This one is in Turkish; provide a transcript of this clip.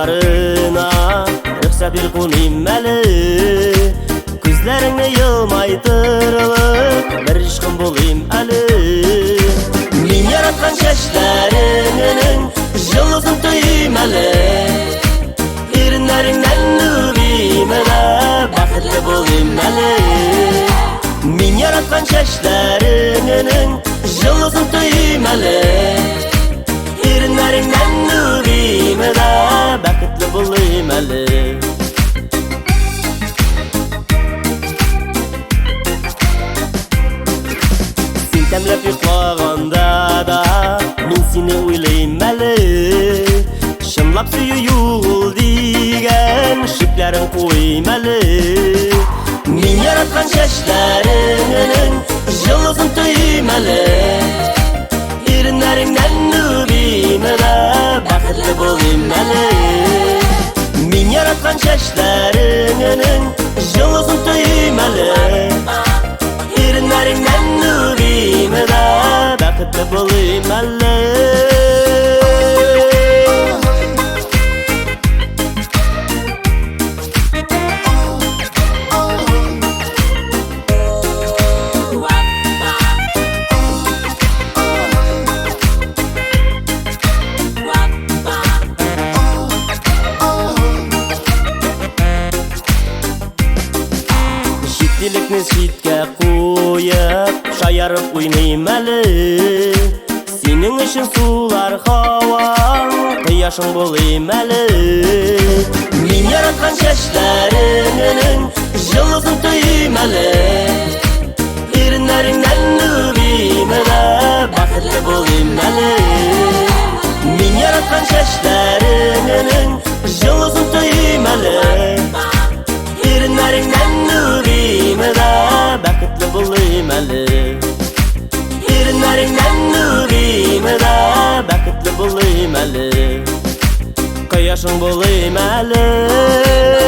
Yollarına rıhsat bir kunim eli Gözlerini yılmaytırılık bir işkın bulayım eli Min yaratkan çeşlerinin yıldızın tüyüm eli Erinlerinden nüriyim ele bakıtlı bulayım eli Min yaratkan çeşlerinin yıldızın tüyüm eli Erinlerinden nüriyim ele bakıtlı bulayım eli Demlep yuklağanda da min seni uylayım eli Şımlap suyu yuğul digen şiplerin koyayım eli Min yaratkan çeşlerinin yıldızın tüyüm eli Erinlerinden nüriyim ele bakıtlı bulayım eli Min yaratkan çeşlerinin yıldızın tüyüm eli Erinlerinden nüriyim ele bakıtlı bulayım eli Şittilikni şitke koyup şayarıp oynayım eli Senin için sular havan kıyaşın bulayım eli Min yaratkan çeşlerinin yıldızın tüyüm eli Erinlerinden nüriyim ele bakıtlı bulayım eli Min yaratkan çeşlerinin yıldızın tüyüm eli Erinlerinden nüriyim ele bakıtlı bulayım eli Erinlerinden nüriyim ele bakıtlı bulayım eli Kıyaşın bulayım eli